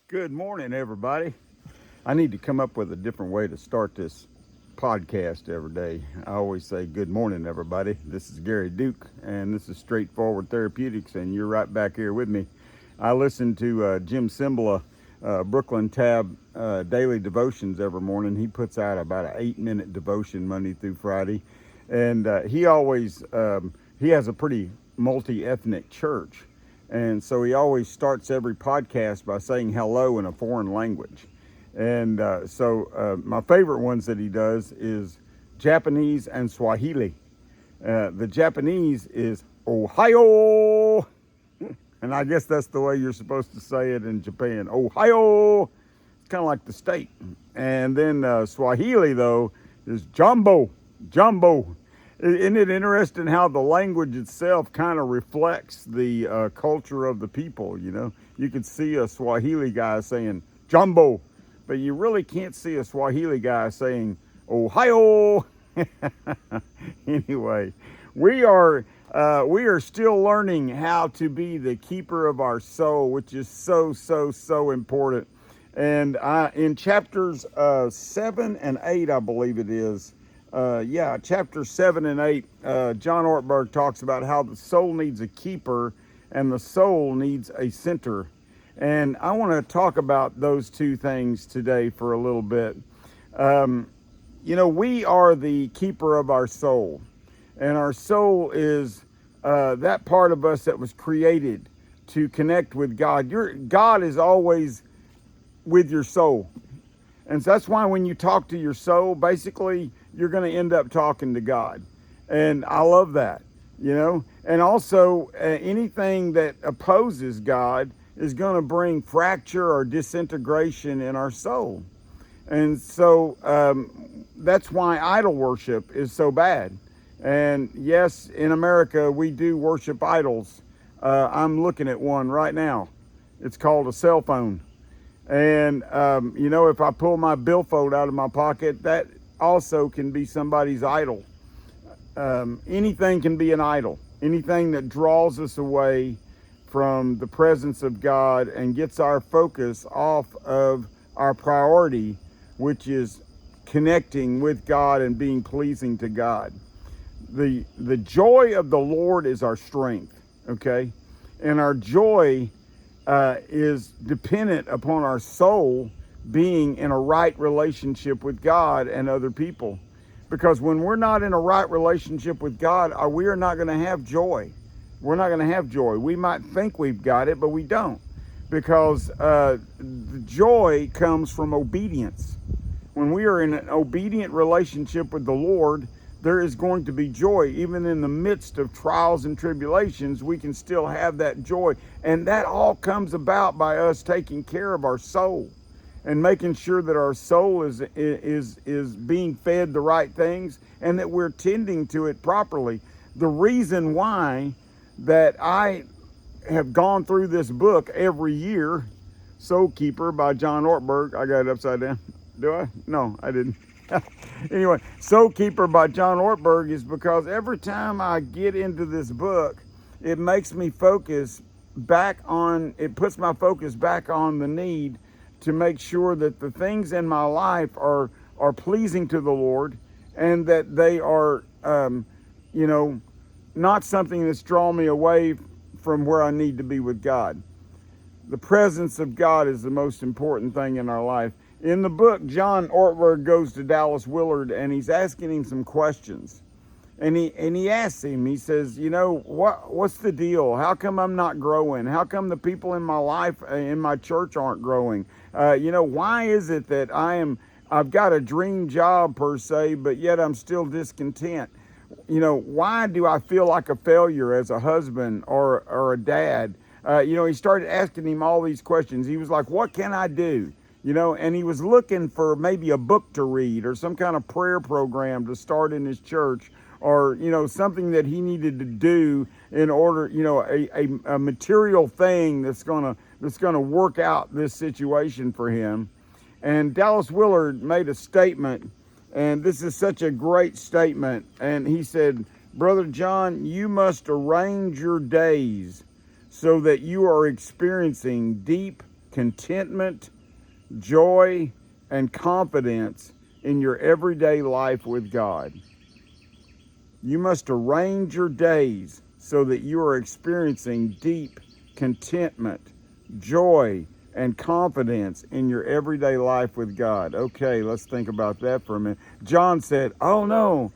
Good morning, everybody. I need to come up with a different way to start this podcast every day. I always say, good morning, everybody. This is Gary Duke, and this is Straightforward Therapeutics, and you're right back here with me. I listen to Jim Cymbala, Brooklyn Tab daily devotions every morning. He puts out about an 8-minute devotion Monday through Friday, and he always he has a pretty multi-ethnic church. And so he always starts every podcast by saying hello in a foreign language. And so my favorite ones that he does is Japanese and Swahili. The Japanese is Ohio. And I guess that's the way you're supposed to say it in Japan. Ohio. It's kind of like the state. And then Swahili, though, is Jumbo. Jumbo. Isn't it interesting how the language itself kind of reflects the culture of the people, you know? You can see a Swahili guy saying, Jumbo, but you really can't see a Swahili guy saying, Ohio. Anyway, we are still learning how to be the keeper of our soul, which is so important. And in chapters 7 and 8, I believe it is, chapters 7 and 8, John Ortberg talks about how the soul needs a keeper and the soul needs a center. And I want to talk about those two things today for a little bit. We are the keeper of our soul. And our soul is that part of us that was created to connect with God. God is always with your soul. And so that's why when you talk to your soul, basically, you're going to end up talking to God. And I love that, you know. And also, anything that opposes God is going to bring fracture or disintegration in our soul. And so that's why idol worship is so bad. And yes, in America, we do worship idols. I'm looking at one right now. It's called a cell phone. And, if I pull my billfold out of my pocket, that also can be somebody's idol. Anything can be an idol. Anything that draws us away from the presence of God and gets our focus off of our priority, which is connecting with God and being pleasing to God. The joy of the Lord is our strength, okay? And our joy is dependent upon our soul being in a right relationship with God and other people. Because when we're not in a right relationship with God, we are not going to have joy. We're not going to have joy. We might think we've got it, but we don't. Because the joy comes from obedience. When we are in an obedient relationship with the Lord, there is going to be joy. Even in the midst of trials and tribulations, we can still have that joy. And that all comes about by us taking care of our soul and making sure that our soul is being fed the right things and that we're tending to it properly. The reason why that I have gone through this book every year, Soul Keeper by John Ortberg. I got it upside down. Do I? No, I didn't. Anyway, Soul Keeper by John Ortberg is because every time I get into this book, it makes me focus it puts my focus back on the need to make sure that the things in my life are pleasing to the Lord and that they are, not something that's drawn me away from where I need to be with God. The presence of God is the most important thing in our life. In the book, John Ortberg goes to Dallas Willard and he's asking him some questions. And he asks him, he says, what's the deal? How come I'm not growing? How come the people in my life, in my church aren't growing? Why is it that I've got a dream job per se, but yet I'm still discontent? Why do I feel like a failure as a husband or a dad? He started asking him all these questions. He was like, what can I do? And he was looking for maybe a book to read or some kind of prayer program to start in his church or, something that he needed to do in order, a material thing that's going to work out this situation for him. And Dallas Willard made a statement, and this is such a great statement. And he said, Brother John, you must arrange your days so that you are experiencing deep contentment, joy, and confidence in your everyday life with God. You must arrange your days so that you are experiencing deep contentment, joy, and confidence in your everyday life with God. Okay, let's think about that for a minute. John said, oh no,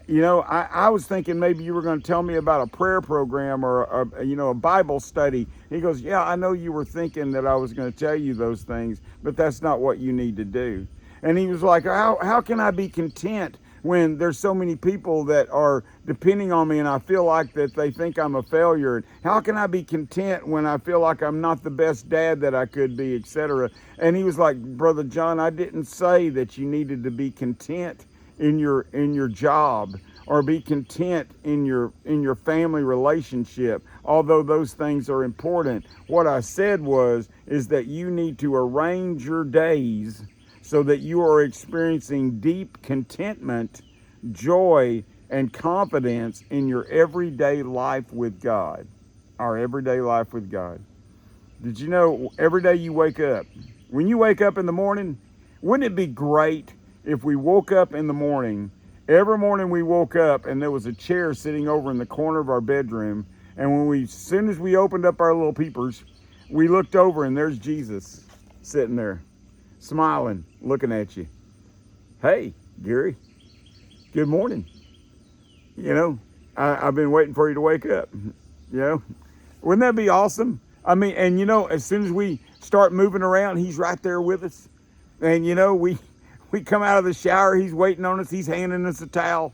I was thinking maybe you were going to tell me about a prayer program or a Bible study. He goes, yeah, I know you were thinking that I was going to tell you those things, but that's not what you need to do. And he was like, how can I be content when there's so many people that are depending on me and I feel like that they think I'm a failure? And how can I be content when I feel like I'm not the best dad that I could be, etc.? And he was like, Brother John, I didn't say that you needed to be content in your job or be content in your family relationship, although those things are important. What I said is that you need to arrange your days so that you are experiencing deep contentment, joy, and confidence in your everyday life with God. Our everyday life with God. Did you know every day you wake up, when you wake up in the morning, wouldn't it be great if we woke up in the morning, every morning we woke up and there was a chair sitting over in the corner of our bedroom, and as soon as we opened up our little peepers, we looked over and there's Jesus sitting there, smiling, looking at you. Hey, Gary, good morning. I've been waiting for you to wake up. Wouldn't that be awesome? I mean, and as soon as we start moving around, he's right there with us. And we come out of the shower, he's waiting on us, he's handing us a towel.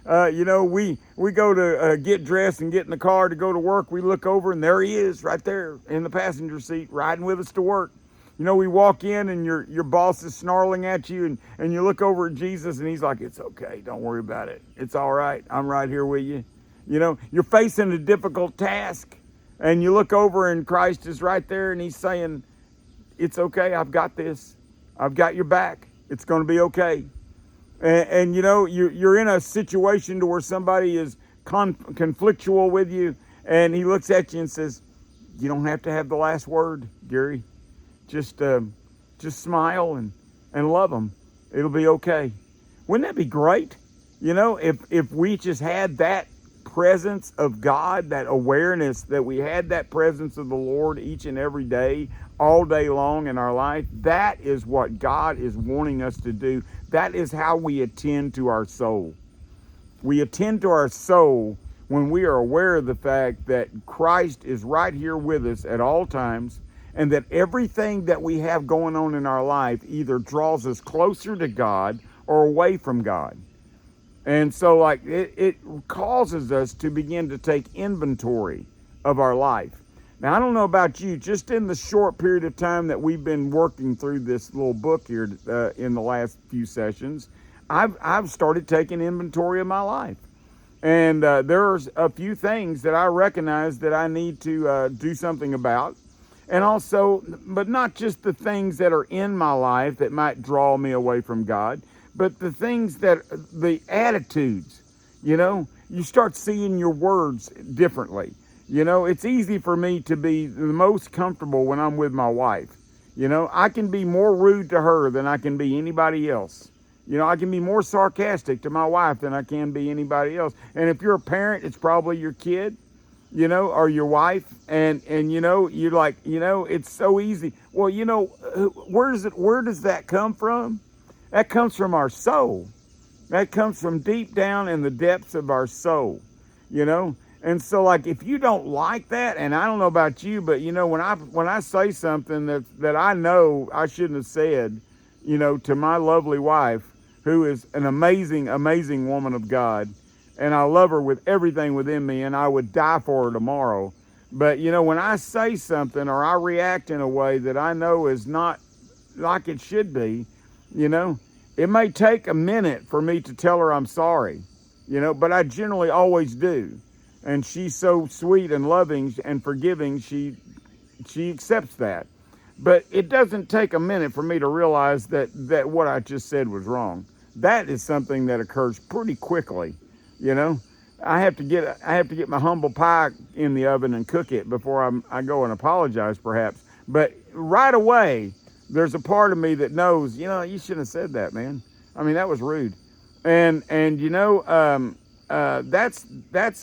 We go to get dressed and get in the car to go to work. We look over and there he is right there in the passenger seat riding with us to work. We walk in and your boss is snarling at you and you look over at Jesus and he's like, it's okay, don't worry about it. It's all right, I'm right here with you. You're facing a difficult task and you look over and Christ is right there and he's saying, it's okay, I've got this. I've got your back. It's going to be okay. And you're in a situation to where somebody is conflictual with you and he looks at you and says, you don't have to have the last word, Gary. Just smile and love them. It'll be okay. Wouldn't that be great? If we just had that presence of God, that awareness that we had that presence of the Lord each and every day, all day long in our life, that is what God is wanting us to do. That is how we attend to our soul. We attend to our soul when we are aware of the fact that Christ is right here with us at all times, and that everything that we have going on in our life either draws us closer to God or away from God. And so it causes us to begin to take inventory of our life. Now, I don't know about you, just in the short period of time that we've been working through this little book here in the last few sessions, I've started taking inventory of my life. And there's a few things that I recognize that I need to do something about. And also, but not just the things that are in my life that might draw me away from God, but the things the attitudes, you start seeing your words differently. It's easy for me to be the most comfortable when I'm with my wife. I can be more rude to her than I can be anybody else. I can be more sarcastic to my wife than I can be anybody else. And if you're a parent, it's probably your kid, or your wife. And you're like, it's so easy. Well, where does that come from? That comes from our soul. That comes from deep down in the depths of our soul, And so, if you don't like that, and I don't know about you, but when I say something that I know I shouldn't have said, to my lovely wife, who is an amazing, amazing woman of God, and I love her with everything within me, and I would die for her tomorrow. But when I say something or I react in a way that I know is not like it should be, it may take a minute for me to tell her I'm sorry, but I generally always do. And she's so sweet and loving and forgiving, she accepts that. But it doesn't take a minute for me to realize that what I just said was wrong. That is something that occurs pretty quickly, I have to get my humble pie in the oven and cook it before I go and apologize, perhaps. But right away, there's a part of me that knows, you shouldn't have said that, man. I mean, that was rude. And that's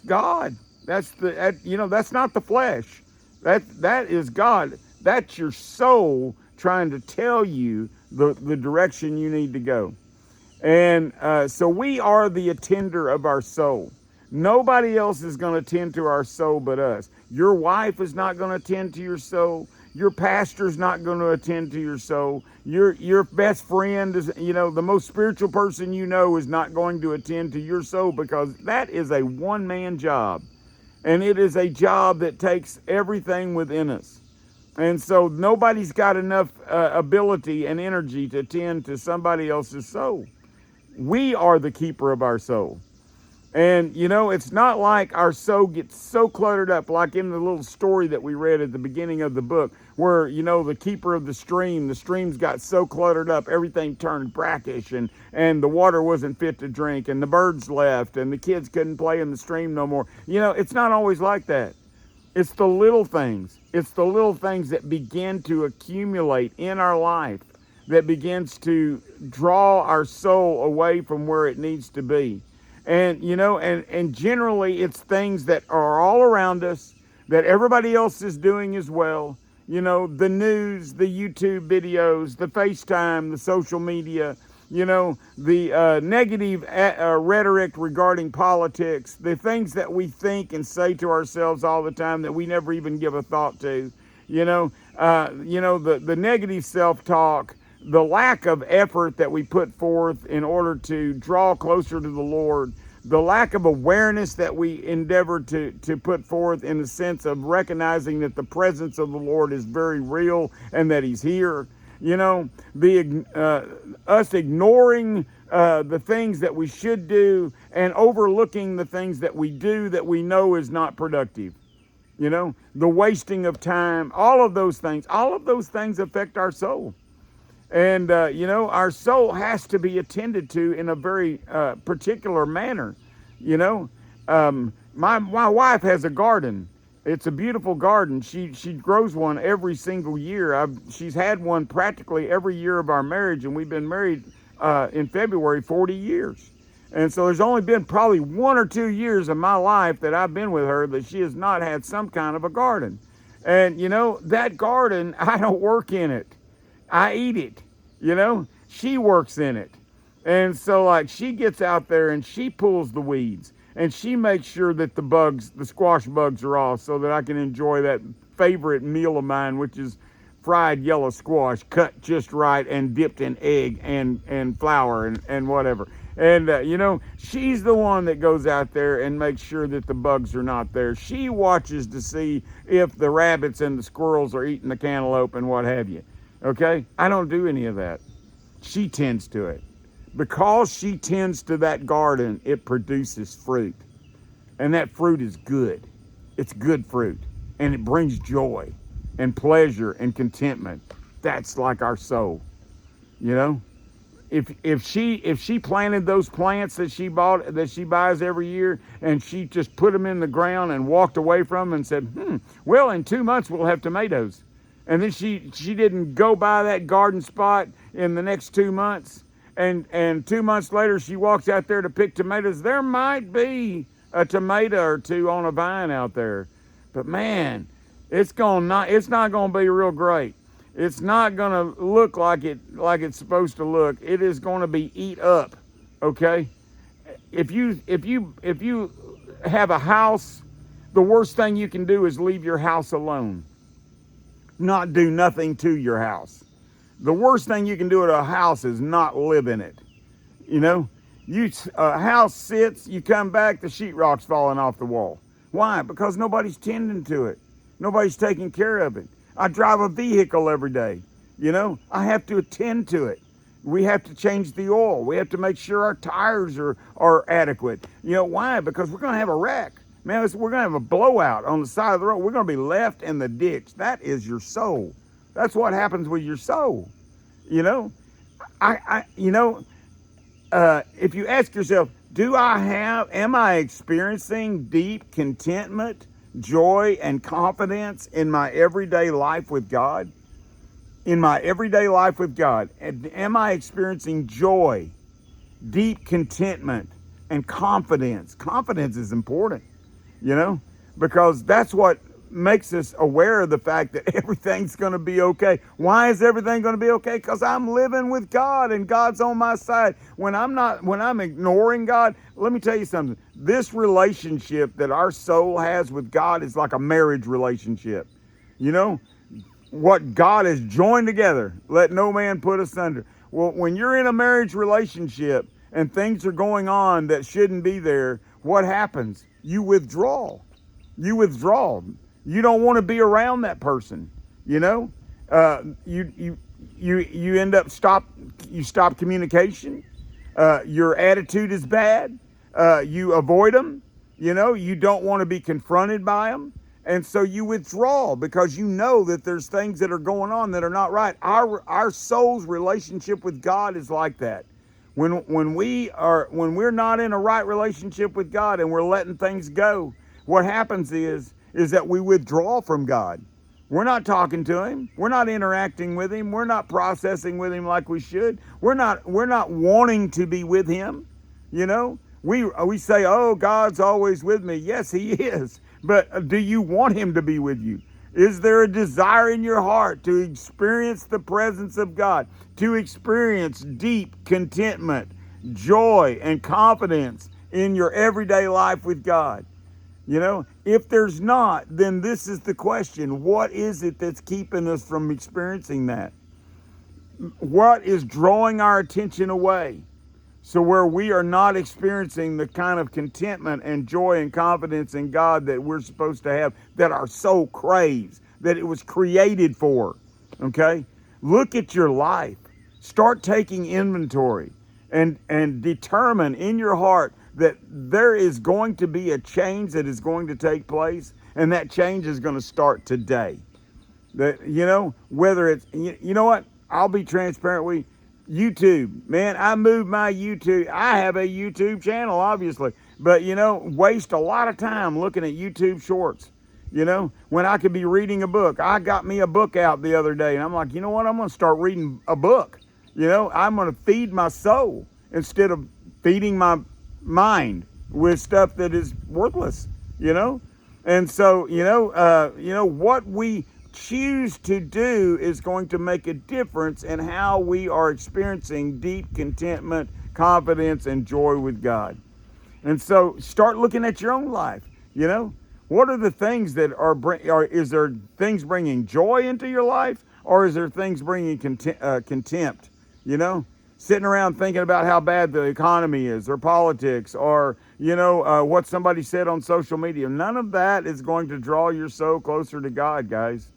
God. That's not the flesh. That is God. That's your soul trying to tell you the direction you need to go. And so we are the attender of our soul. Nobody else is going to tend to our soul but us. Your wife is not going to tend to your soul. Your pastor's not going to attend to your soul. Your best friend is, the most spiritual person is not going to attend to your soul, because that is a one-man job. And it is a job that takes everything within us. And so nobody's got enough ability and energy to tend to somebody else's soul. We are the keeper of our soul. And, it's not like our soul gets so cluttered up, like in the little story that we read at the beginning of the book, where, the keeper of the streams got so cluttered up, everything turned brackish, and the water wasn't fit to drink, and the birds left, and the kids couldn't play in the stream no more. It's not always like that. It's the little things. It's the little things that begin to accumulate in our life that begins to draw our soul away from where it needs to be. And, and generally it's things that are all around us that everybody else is doing as well. The news, the YouTube videos, the FaceTime, the social media, the negative rhetoric regarding politics, the things that we think and say to ourselves all the time that we never even give a thought to, the negative self-talk, the lack of effort that we put forth in order to draw closer to the Lord, the lack of awareness that we endeavor to put forth in the sense of recognizing that the presence of the Lord is very real and that He's here. Us ignoring the things that we should do and overlooking the things that we do that we know is not productive. The wasting of time, all of those things affect our soul. And, our soul has to be attended to in a very particular manner. My wife has a garden. It's a beautiful garden. She grows one every single year. She's had one practically every year of our marriage, and we've been married in February 40 years. And so there's only been probably 1 or 2 years of my life that I've been with her that she has not had some kind of a garden. And, that garden, I don't work in it. I eat it, she works in it. And so she gets out there and she pulls the weeds and she makes sure that the squash bugs are off so that I can enjoy that favorite meal of mine, which is fried yellow squash cut just right and dipped in egg and flour and whatever. And, she's the one that goes out there and makes sure that the bugs are not there. She watches to see if the rabbits and the squirrels are eating the cantaloupe and what have you. Okay? I don't do any of that. She tends to it. Because she tends to that garden, it produces fruit. And that fruit is good. It's good fruit. And it brings joy and pleasure and contentment. That's like our soul. If she planted those plants that she buys every year, and she just put them in the ground and walked away from them and said, well, in 2 months we'll have tomatoes. And then she didn't go by that garden spot in the next 2 months. And 2 months later, she walks out there to pick tomatoes. There might be a tomato or two on a vine out there. But man, it's not going to be real great. It's not going to look like it's supposed to look. It is going to be eat up. Okay? If you have a house, the worst thing you can do is leave your house alone. Not do nothing to your house. The worst thing you can do at a house is not live in it. A house sits, you come back, the sheetrock's falling off the wall. Why? Because nobody's tending to it. Nobody's taking care of it. I drive a vehicle every day. I have to attend to it. We have to change the oil. We have to make sure our tires are adequate. Why? Because we're going to have a wreck. Man, we're going to have a blowout on the side of the road. We're going to be left in the ditch. That is your soul. That's what happens with your soul. If you ask yourself, Am I experiencing deep contentment, joy, and confidence in my everyday life with God? In my everyday life with God, and am I experiencing joy, deep contentment, and confidence? Confidence is important, because that's what makes us aware of the fact that everything's going to be okay. Why is everything going to be okay? Because I'm living with God and God's on my side. When I'm ignoring God, let me tell you something. This relationship that our soul has with God is like a marriage relationship. What God has joined together, let no man put asunder. Well, when you're in a marriage relationship and things are going on that shouldn't be there, what happens? You withdraw. You don't want to be around that person. You end up stop communication. Your attitude is bad. You avoid them. You don't want to be confronted by them. And so you withdraw because you know that there's things that are going on that are not right. Our soul's relationship with God is like that. When we're not in a right relationship with God and we're letting things go, what happens is that we withdraw from God. We're not talking to him. We're not interacting with him. We're not processing with him like we should. We're not wanting to be with him. We say, "Oh, God's always with me." Yes, he is. But do you want him to be with you? Is there a desire in your heart to experience the presence of God, to experience deep contentment, joy, and confidence in your everyday life with God? If there's not, then this is the question. What is it that's keeping us from experiencing that? What is drawing our attention away? So where we are not experiencing the kind of contentment and joy and confidence in God that we're supposed to have, that our soul craves, that it was created for, okay? Look at your life. Start taking inventory and determine in your heart that there is going to be a change that is going to take place, and that change is going to start today. Whether it's, what? I'll be transparent with you. YouTube, man, I moved my YouTube. I have a YouTube channel, obviously, but waste a lot of time looking at YouTube shorts. When I could be reading a book. I got me a book out the other day, and I'm like, you know what? I'm going to start reading a book. I'm going to feed my soul instead of feeding my mind with stuff that is worthless. And so what we choose to do is going to make a difference in how we are experiencing deep contentment, confidence, and joy with God. And so start looking at your own life. What are the things that is there things bringing joy into your life, or is there things bringing contempt? Sitting around thinking about how bad the economy is, or politics, or what somebody said on social media. None of that is going to draw your soul closer to God, guys.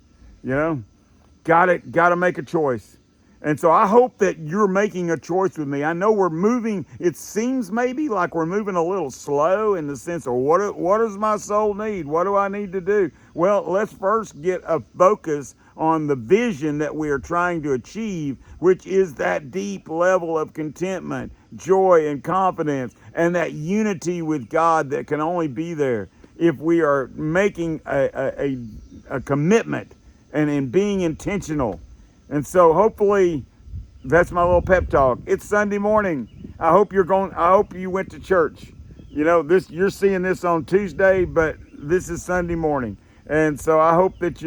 Gotta make a choice. And so I hope that you're making a choice with me. I know we're moving, it seems maybe like we're moving a little slow in the sense of what does my soul need? What do I need to do? Well, let's first get a focus on the vision that we are trying to achieve, which is that deep level of contentment, joy, and confidence, and that unity with God that can only be there if we are making a commitment and in being intentional. And so hopefully that's my little pep talk. It's Sunday morning. I hope you went to church. You're seeing this on Tuesday, but this is Sunday morning. And so I hope that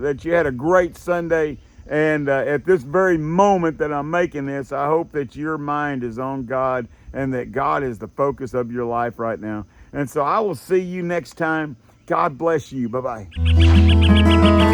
that you had a great Sunday. And at this very moment that I'm making this, I hope that your mind is on God and that God is the focus of your life right now. And so I will see you next time. God bless you. Bye-bye.